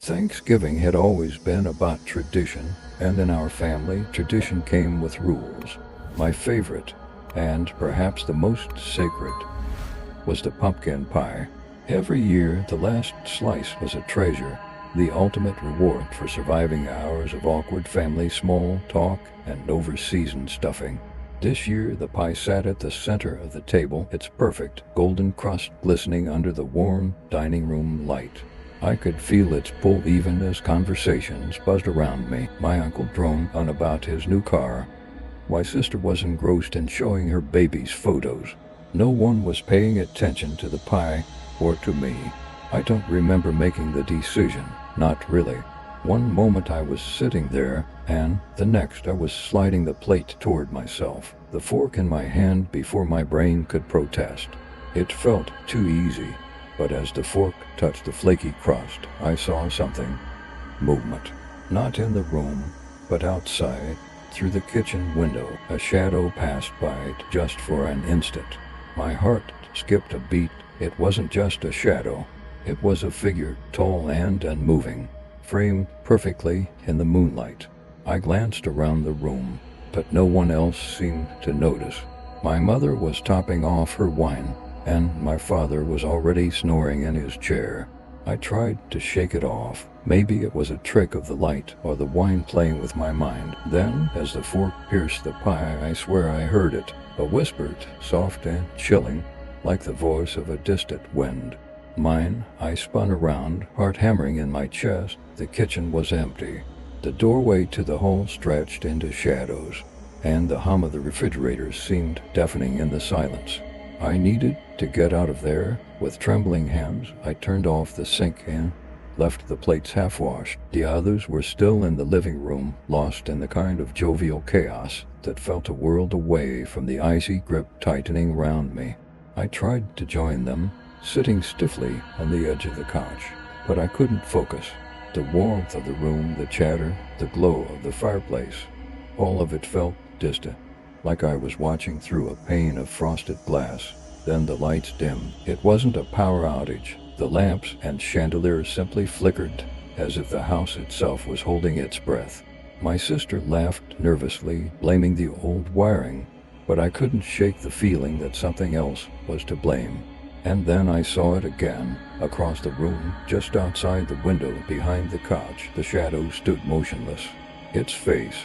Thanksgiving had always been about tradition, and in our family, tradition came with rules. My favorite, and perhaps the most sacred, was the pumpkin pie. Every year, the last slice was a treasure, the ultimate reward for surviving hours of awkward family small talk and over-seasoned stuffing. This year, the pie sat at the center of the table, its perfect golden crust glistening under the warm dining room light. I could feel its pull even as conversations buzzed around me. My uncle droned on about his new car. My sister was engrossed in showing her baby's photos. No one was paying attention to the pie or to me. I don't remember making the decision, not really. One moment I was sitting there, and the next I was sliding the plate toward myself, the fork in my hand before my brain could protest. It felt too easy, but as the fork touched the flaky crust, I saw something. Movement. Not in the room, but outside, through the kitchen window. A shadow passed by it just for an instant. My heart skipped a beat. It wasn't just a shadow. It was a figure, tall and unmoving, framed perfectly in the moonlight. I glanced around the room, but no one else seemed to notice. My mother was topping off her wine, and my father was already snoring in his chair. I tried to shake it off. Maybe it was a trick of the light or the wine playing with my mind. Then, as the fork pierced the pie, I swear I heard it, a whispered, soft and chilling, like the voice of a distant wind. Mine. I spun around, heart hammering in my chest. The kitchen was empty. The doorway to the hall stretched into shadows, and the hum of the refrigerator seemed deafening in the silence. I needed to get out of there. With trembling hands, I turned off the sink and left the plates half-washed. The others were still in the living room, lost in the kind of jovial chaos that felt a world away from the icy grip tightening round me. I tried to join them, sitting stiffly on the edge of the couch, but I couldn't focus. The warmth of the room, the chatter, the glow of the fireplace, all of it felt distant, like I was watching through a pane of frosted glass. Then the lights dimmed. It wasn't a power outage. The lamps and chandeliers simply flickered, as if the house itself was holding its breath. My sister laughed nervously, blaming the old wiring, but I couldn't shake the feeling that something else was to blame. And then I saw it again, across the room, just outside the window behind the couch. The shadow stood motionless. Its face,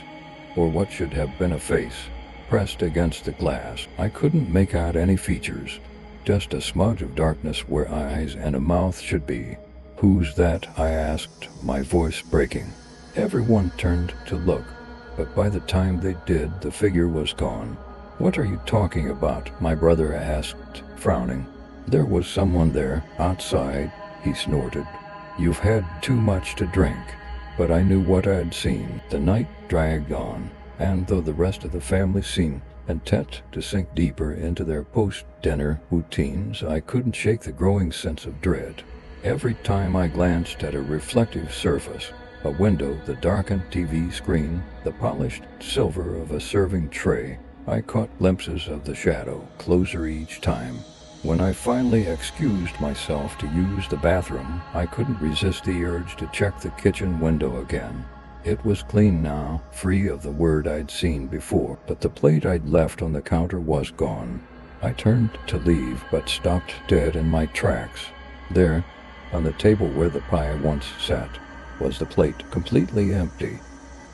or what should have been a face, pressed against the glass. I couldn't make out any features, just a smudge of darkness where eyes and a mouth should be. "Who's that?" I asked, my voice breaking. Everyone turned to look, but by the time they did, the figure was gone. "What are you talking about?" my brother asked, frowning. "There was someone there, outside," he snorted. "You've had too much to drink." But I knew what I'd seen. The night dragged on, and though the rest of the family seemed intent to sink deeper into their post-dinner routines, I couldn't shake the growing sense of dread. Every time I glanced at a reflective surface, a window, the darkened TV screen, the polished silver of a serving tray, I caught glimpses of the shadow, closer each time. When I finally excused myself to use the bathroom, I couldn't resist the urge to check the kitchen window again. It was clean now, free of the word I'd seen before, but the plate I'd left on the counter was gone. I turned to leave, but stopped dead in my tracks. There, on the table where the pie once sat, was the plate, completely empty,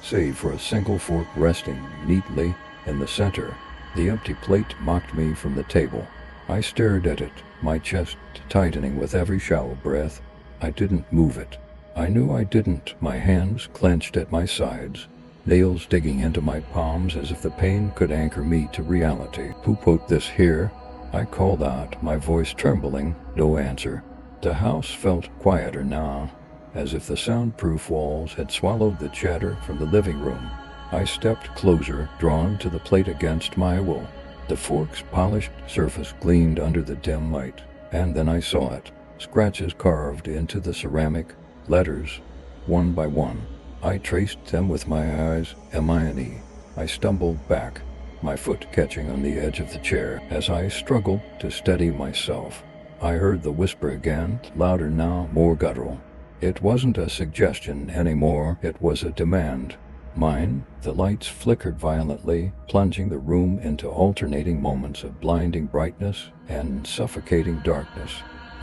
save for a single fork resting neatly in the center. The empty plate mocked me from the table. I stared at it, my chest tightening with every shallow breath. I didn't move it. I knew I didn't. My hands clenched at my sides, nails digging into my palms as if the pain could anchor me to reality. "Who put this here?" I called out, my voice trembling. No answer. The house felt quieter now, as if the soundproof walls had swallowed the chatter from the living room. I stepped closer, drawn to the plate against my will. The fork's polished surface gleamed under the dim light, and then I saw it, scratches carved into the ceramic, letters, one by one. I traced them with my eyes, M-I-N-E. I stumbled back, my foot catching on the edge of the chair. As I struggled to steady myself, I heard the whisper again, louder now, more guttural. It wasn't a suggestion anymore, it was a demand. Mine. The lights flickered violently, plunging the room into alternating moments of blinding brightness and suffocating darkness.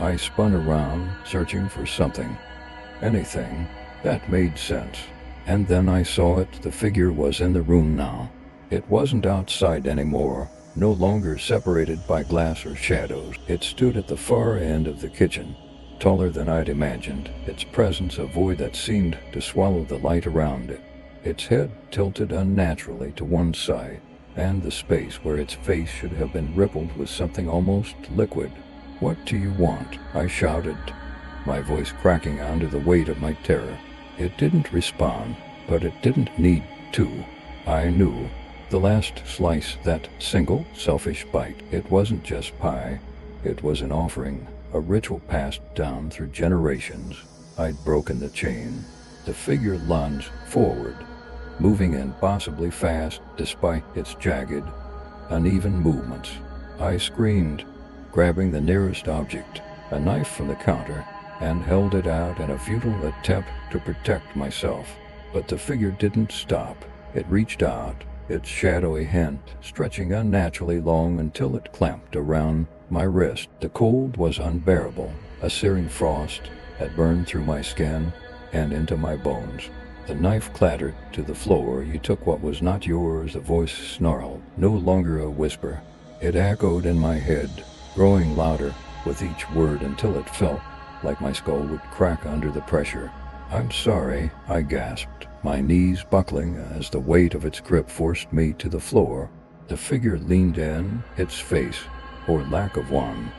I spun around, searching for something. Anything that made sense. And then I saw it. The figure was in the room now. It wasn't outside anymore, no longer separated by glass or shadows. It stood at the far end of the kitchen, taller than I'd imagined, its presence a void that seemed to swallow the light around it. Its head tilted unnaturally to one side, and the space where its face should have been rippled with something almost liquid. "What do you want?" I shouted, my voice cracking under the weight of my terror. It didn't respond, but it didn't need to. I knew. The last slice, that single, selfish bite, it wasn't just pie. It was an offering, a ritual passed down through generations. I'd broken the chain. The figure lunged forward, moving impossibly fast despite its jagged, uneven movements. I screamed, grabbing the nearest object, a knife from the counter, and held it out in a futile attempt to protect myself. But the figure didn't stop. It reached out, its shadowy hand stretching unnaturally long until it clamped around my wrist. The cold was unbearable. A searing frost had burned through my skin and into my bones. The knife clattered to the floor. "You took what was not yours," the voice snarled, no longer a whisper. It echoed in my head, growing louder with each word until it felt like my skull would crack under the pressure. "I'm sorry," I gasped, my knees buckling as the weight of its grip forced me to the floor. The figure leaned in, its face, or lack of one,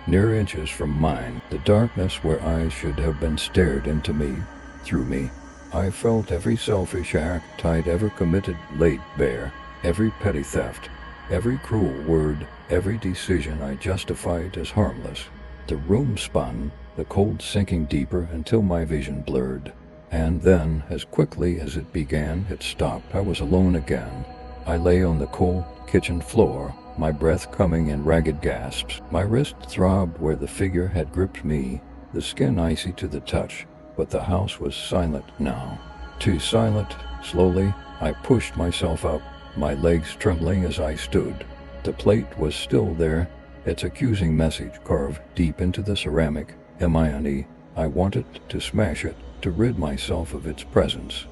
near inches from mine. The darkness where eyes should have been stared into me, through me. I felt every selfish act I'd ever committed laid bare, every petty theft, every cruel word, every decision I justified as harmless. The room spun, the cold sinking deeper until my vision blurred. And then, as quickly as it began, it stopped. I was alone again. I lay on the cold kitchen floor, my breath coming in ragged gasps. My wrist throbbed where the figure had gripped me, the skin icy to the touch, but the house was silent now. Too silent. Slowly, I pushed myself up, my legs trembling as I stood. The plate was still there, its accusing message carved deep into the ceramic. Hermione. I wanted to smash it, to rid myself of its presence.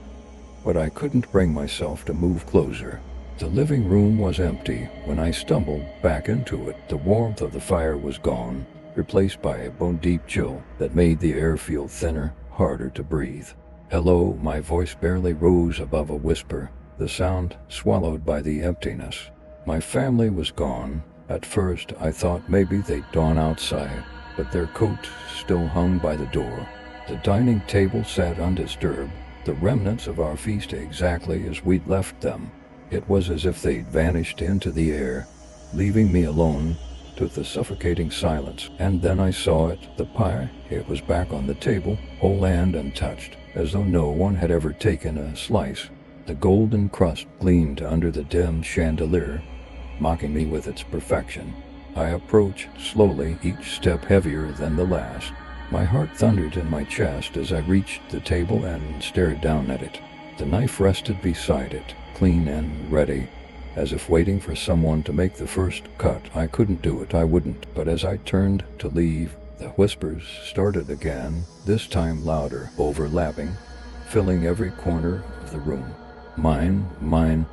But I couldn't bring myself to move closer. The living room was empty. When I stumbled back into it, the warmth of the fire was gone, replaced by a bone-deep chill that made the air feel thinner, harder to breathe. "Hello," my voice barely rose above a whisper, the sound swallowed by the emptiness. My family was gone. At first, I thought maybe they'd gone outside, but their coats still hung by the door. The dining table sat undisturbed, the remnants of our feast exactly as we'd left them. It was as if they'd vanished into the air, leaving me alone to the suffocating silence. And then I saw it, the pie. It was back on the table, whole and untouched, as though no one had ever taken a slice. The golden crust gleamed under the dim chandelier, mocking me with its perfection. I approached slowly, each step heavier than the last. My heart thundered in my chest as I reached the table and stared down at it. The knife rested beside it, clean and ready, as if waiting for someone to make the first cut. I couldn't do it, I wouldn't. But as I turned to leave, the whispers started again, this time louder, overlapping, filling every corner of the room. "Mine, mine,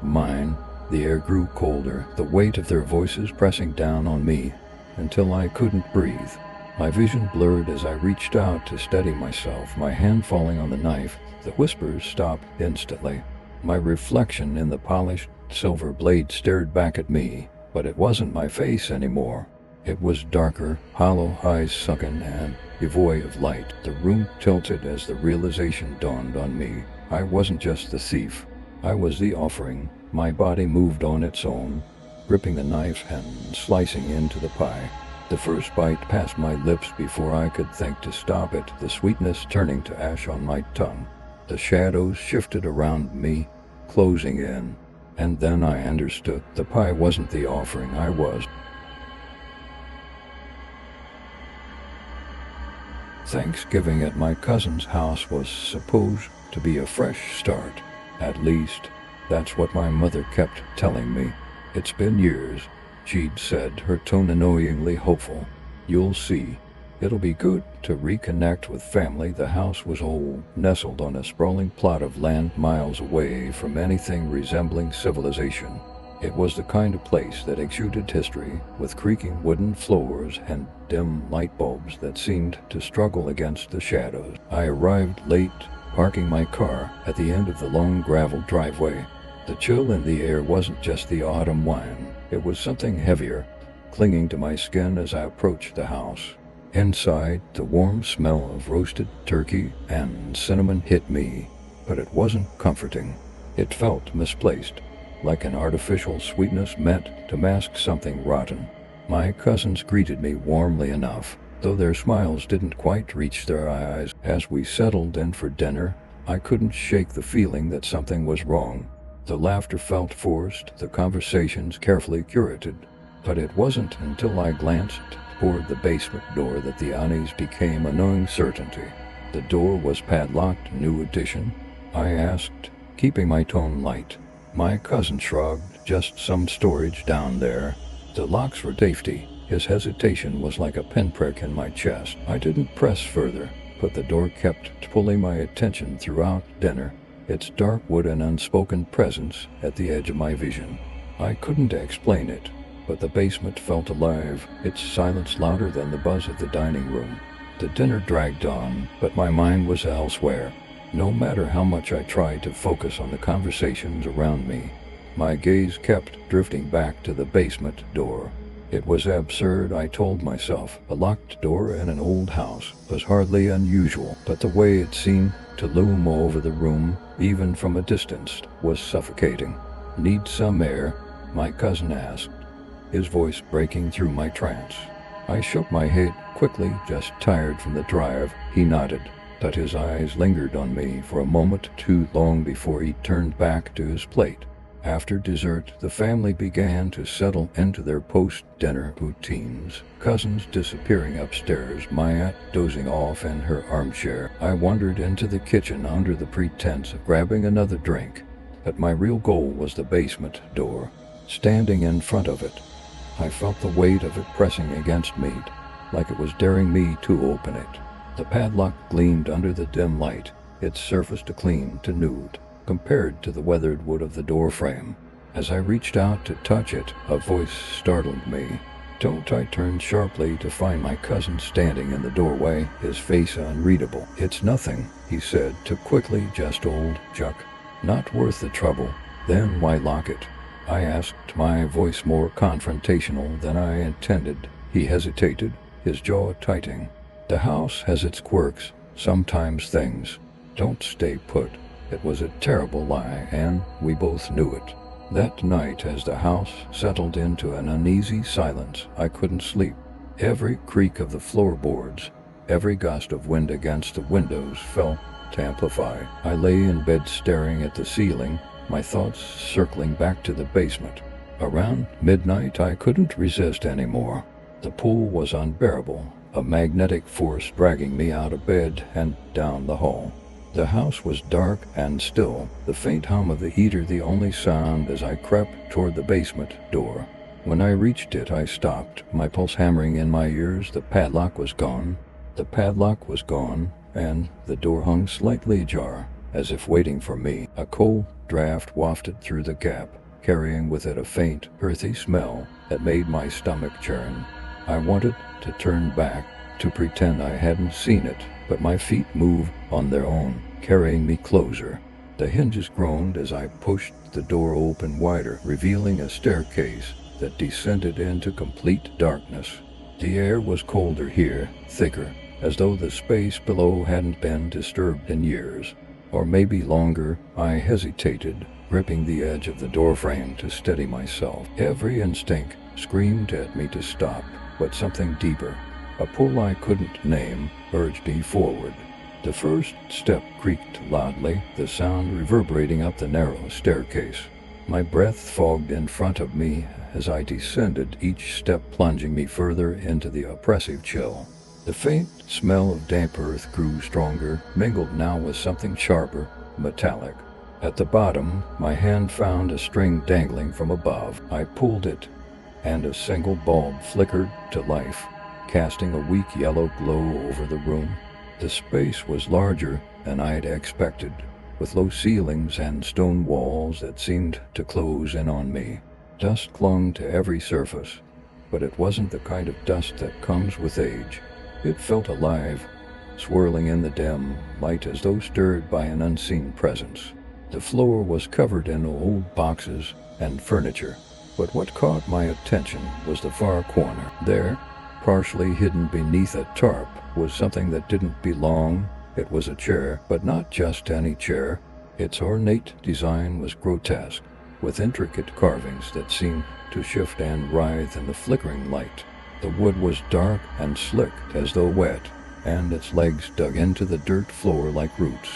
mine." The air grew colder, the weight of their voices pressing down on me until I couldn't breathe. My vision blurred as I reached out to steady myself, my hand falling on the knife. The whispers stopped instantly. My reflection in the polished silver blade stared back at me, but it wasn't my face anymore. It was darker, hollow, eyes sunken and devoid of light. The room tilted as the realization dawned on me. I wasn't just the thief. I was the offering. My body moved on its own, gripping the knife and slicing into the pie. The first bite passed my lips before I could think to stop it, the sweetness turning to ash on my tongue. The shadows shifted around me, closing in. And then I understood. The pie wasn't the offering, I was. Thanksgiving at my cousin's house was supposed to be a fresh start. At least, that's what my mother kept telling me. It's been years, she'd said, her tone annoyingly hopeful. You'll see. It'll be good to reconnect with family. The house was old, nestled on a sprawling plot of land miles away from anything resembling civilization. It was the kind of place that exuded history, with creaking wooden floors and dim light bulbs that seemed to struggle against the shadows. I arrived late, parking my car at the end of the long gravel driveway. The chill in the air wasn't just the autumn wind, it was something heavier, clinging to my skin as I approached the house. Inside, the warm smell of roasted turkey and cinnamon hit me, but it wasn't comforting. It felt misplaced, like an artificial sweetness meant to mask something rotten. My cousins greeted me warmly enough, though their smiles didn't quite reach their eyes. As we settled in for dinner, I couldn't shake the feeling that something was wrong. The laughter felt forced, the conversations carefully curated, but it wasn't until I glanced toward the basement door that the unease became a knowing certainty. The door was padlocked. New addition? I asked, keeping my tone light. My cousin shrugged. Just some storage down there. The locks were safety. His hesitation was like a pinprick in my chest. I didn't press further, but the door kept pulling my attention throughout dinner, its dark wood and unspoken presence at the edge of my vision. I couldn't explain it, but the basement felt alive, its silence louder than the buzz of the dining room. The dinner dragged on, but my mind was elsewhere. No matter how much I tried to focus on the conversations around me, my gaze kept drifting back to the basement door. It was absurd, I told myself. A locked door in an old house was hardly unusual, but the way it seemed to loom over the room, even from a distance, was suffocating. Need some air? My cousin asked, his voice breaking through my trance. I shook my head quickly, just tired from the drive. He nodded, but his eyes lingered on me for a moment too long before he turned back to his plate. After dessert, the family began to settle into their post-dinner routines. Cousins disappearing upstairs, my aunt dozing off in her armchair. I wandered into the kitchen under the pretense of grabbing another drink, but my real goal was the basement door. Standing in front of it, I felt the weight of it pressing against me, like it was daring me to open it. The padlock gleamed under the dim light, its surface clean to nude, compared to the weathered wood of the doorframe. As I reached out to touch it, a voice startled me. Don't! I turned sharply to find my cousin standing in the doorway, his face unreadable. It's nothing, he said too quickly, just old junk. Not worth the trouble. Then why lock it? I asked, my voice more confrontational than I intended. He hesitated, his jaw tightening. The house has its quirks. Sometimes things don't stay put. It was a terrible lie, and we both knew it. That night, as the house settled into an uneasy silence, I couldn't sleep. Every creak of the floorboards, every gust of wind against the windows felt to amplify. I lay in bed staring at the ceiling, my thoughts circling back to the basement. Around midnight, I couldn't resist anymore. The pull was unbearable, a magnetic force dragging me out of bed and down the hall. The house was dark and still, the faint hum of the heater the only sound as I crept toward the basement door. When I reached it, I stopped, my pulse hammering in my ears. The padlock was gone. The padlock was gone, and the door hung slightly ajar, as if waiting for me. A cold draft wafted through the gap, carrying with it a faint, earthy smell that made my stomach churn. I wanted to turn back, to pretend I hadn't seen it, but my feet moved on their own, carrying me closer. The hinges groaned as I pushed the door open wider, revealing a staircase that descended into complete darkness. The air was colder here, thicker, as though the space below hadn't been disturbed in years. Or maybe longer. I hesitated, gripping the edge of the doorframe to steady myself. Every instinct screamed at me to stop, but something deeper, a pull I couldn't name, urged me forward. The first step creaked loudly, the sound reverberating up the narrow staircase. My breath fogged in front of me as I descended, each step plunging me further into the oppressive chill. The faint smell of damp earth grew stronger, mingled now with something sharper, metallic. At the bottom, my hand found a string dangling from above. I pulled it, and a single bulb flickered to life, casting a weak yellow glow over the room. The space was larger than I had expected, with low ceilings and stone walls that seemed to close in on me. Dust clung to every surface, but it wasn't the kind of dust that comes with age. It felt alive, swirling in the dim light as though stirred by an unseen presence. The floor was covered in old boxes and furniture, but what caught my attention was the far corner. There, partially hidden beneath a tarp, was something that didn't belong. It was a chair, but not just any chair. Its ornate design was grotesque, with intricate carvings that seemed to shift and writhe in the flickering light. The wood was dark and slick as though wet, and its legs dug into the dirt floor like roots.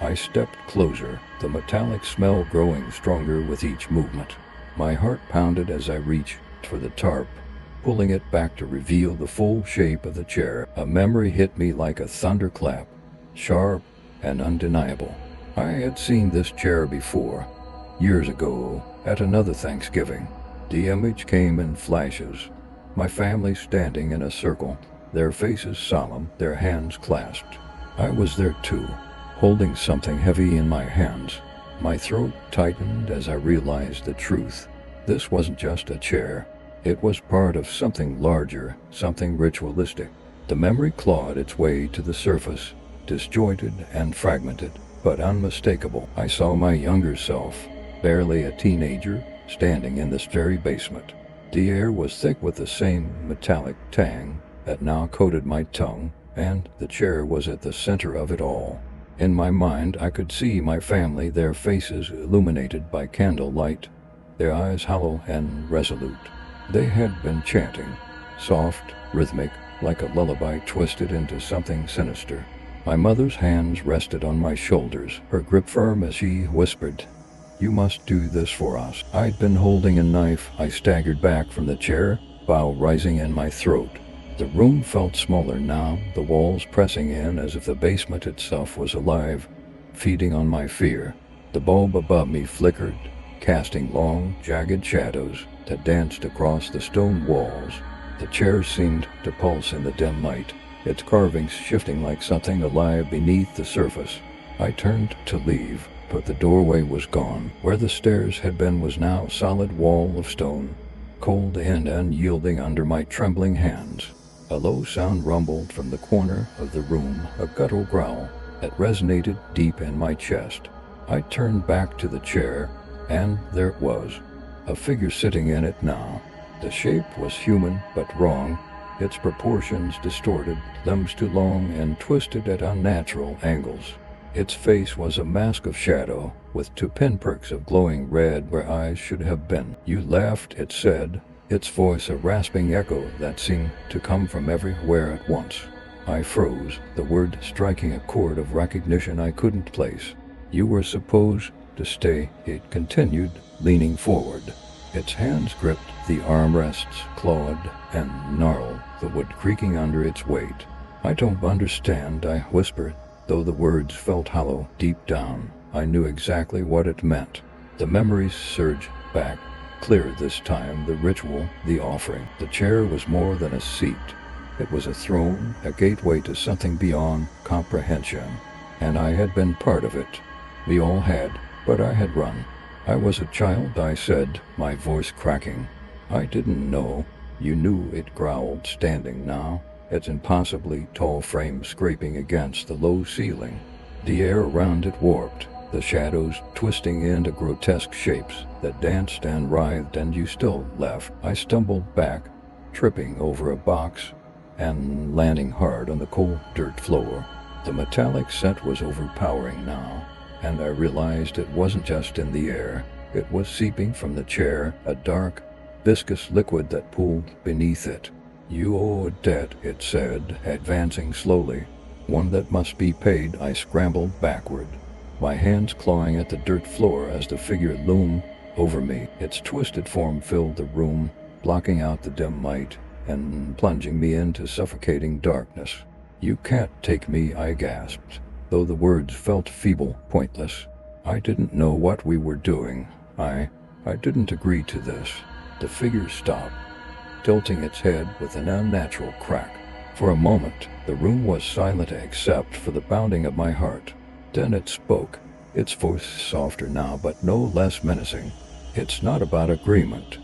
I stepped closer, the metallic smell growing stronger with each movement. My heart pounded as I reached for the tarp, pulling it back to reveal the full shape of the chair. A memory hit me like a thunderclap, sharp and undeniable. I had seen this chair before, years ago, at another Thanksgiving. The image came in flashes, my family standing in a circle, their faces solemn, their hands clasped. I was there too, holding something heavy in my hands. My throat tightened as I realized the truth. This wasn't just a chair. It was part of something larger, something ritualistic. The memory clawed its way to the surface, disjointed and fragmented, but unmistakable. I saw my younger self, barely a teenager, standing in this very basement. The air was thick with the same metallic tang that now coated my tongue, and the chair was at the center of it all. In my mind, I could see my family, their faces illuminated by candlelight, their eyes hollow and resolute. They had been chanting, soft, rhythmic, like a lullaby twisted into something sinister. My mother's hands rested on my shoulders, her grip firm as she whispered, "You must do this for us." I'd been holding a knife. I staggered back from the chair, bile rising in my throat. The room felt smaller now, the walls pressing in as if the basement itself was alive, feeding on my fear. The bulb above me flickered, casting long, jagged shadows that danced across the stone walls. The chair seemed to pulse in the dim light, its carvings shifting like something alive beneath the surface. I turned to leave, but the doorway was gone. Where the stairs had been was now a solid wall of stone, cold and unyielding under my trembling hands. A low sound rumbled from the corner of the room, a guttural growl that resonated deep in my chest. I turned back to the chair, and there it was, a figure sitting in it now. The shape was human, but wrong, its proportions distorted, limbs too long and twisted at unnatural angles. Its face was a mask of shadow, with two pinpricks of glowing red where eyes should have been. "You laughed," it said, its voice a rasping echo that seemed to come from everywhere at once. I froze, the word striking a chord of recognition I couldn't place. "You were supposed to stay," it continued, leaning forward. Its hands gripped the armrests, clawed and gnarled, the wood creaking under its weight. "I don't understand," I whispered, though the words felt hollow deep down. I knew exactly what it meant. The memories surged back, clear this time, the ritual, the offering. The chair was more than a seat. It was a throne, a gateway to something beyond comprehension. And I had been part of it. We all had, but I had run. "I was a child," I said, my voice cracking. "I didn't know." "You knew," it growled, standing now, its impossibly tall frame scraping against the low ceiling. The air around it warped, the shadows twisting into grotesque shapes that danced and writhed, and you still left. I stumbled back, tripping over a box and landing hard on the cold dirt floor. The metallic scent was overpowering now, and I realized it wasn't just in the air. It was seeping from the chair, a dark, viscous liquid that pooled beneath it. "You owe a debt," it said, advancing slowly. "One that must be paid." I scrambled backward, my hands clawing at the dirt floor as the figure loomed over me. Its twisted form filled the room, blocking out the dim light. and plunging me into suffocating darkness. "You can't take me," I gasped, though the words felt feeble, pointless. I didn't know what we were doing. I didn't agree to this. The figure stopped, tilting its head with an unnatural crack. For a moment, the room was silent except for the pounding of my heart. Then it spoke, its voice softer now but no less menacing. "It's not about agreement.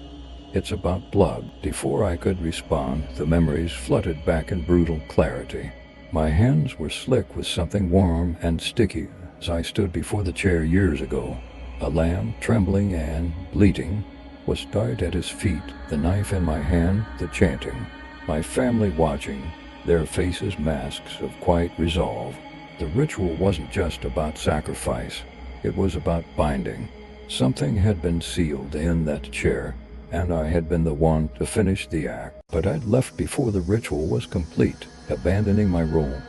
It's about blood." Before I could respond, the memories flooded back in brutal clarity. My hands were slick with something warm and sticky as I stood before the chair years ago. A lamb, trembling and bleating, was tied at his feet, the knife in my hand, the chanting. My family watching, their faces masks of quiet resolve. The ritual wasn't just about sacrifice, it was about binding. Something had been sealed in that chair, and I had been the one to finish the act. But I'd left before the ritual was complete, abandoning my role,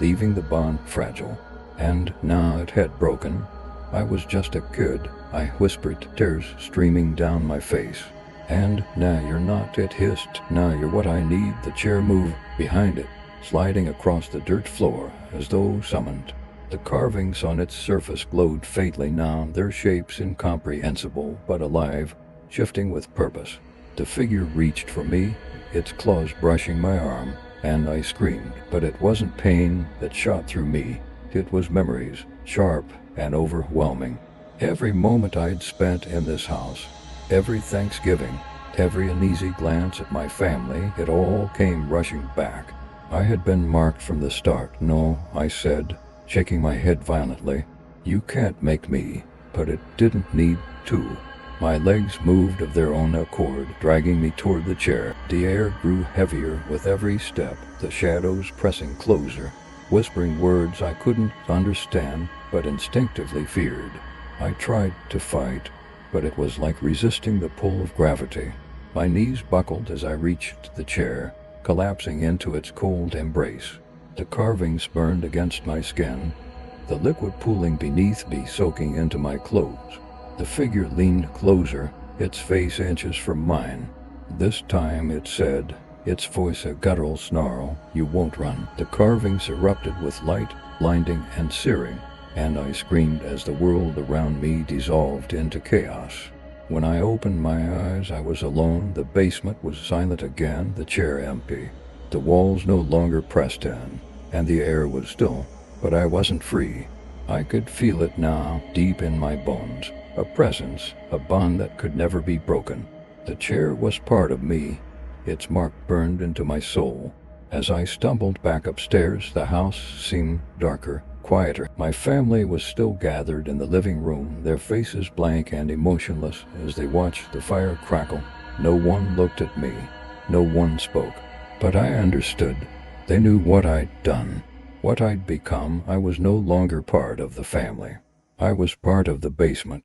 leaving the bond fragile. And now it had broken. I was just a kid, I whispered, tears streaming down my face. "And now you're not," it hissed. "Now you're what I need." The chair moved behind it, sliding across the dirt floor as though summoned. The carvings on its surface glowed faintly now, their shapes incomprehensible but alive, shifting with purpose. The figure reached for me, its claws brushing my arm, and I screamed. But it wasn't pain that shot through me. It was memories, sharp and overwhelming. Every moment I'd spent in this house, every Thanksgiving, every uneasy glance at my family, it all came rushing back. I had been marked from the start. "No," I said, shaking my head violently. "You can't make me." But it didn't need to. My legs moved of their own accord, dragging me toward the chair. The air grew heavier with every step, the shadows pressing closer, whispering words I couldn't understand but instinctively feared. I tried to fight, but it was like resisting the pull of gravity. My knees buckled as I reached the chair, collapsing into its cold embrace. The carvings burned against my skin, the liquid pooling beneath me soaking into my clothes. The figure leaned closer, its face inches from mine. This time it said, its voice a guttural snarl, "You won't run." The carvings erupted with light, blinding and searing, and I screamed as the world around me dissolved into chaos. When I opened my eyes, I was alone. The basement was silent again, the chair empty. The walls no longer pressed in, and the air was still, but I wasn't free. I could feel it now, deep in my bones. A presence, a bond that could never be broken. The chair was part of me. Its mark burned into my soul. As I stumbled back upstairs, the house seemed darker, quieter. My family was still gathered in the living room, their faces blank and emotionless as they watched the fire crackle. No one looked at me. No one spoke. But I understood. They knew what I'd done, what I'd become. I was no longer part of the family. I was part of the basement.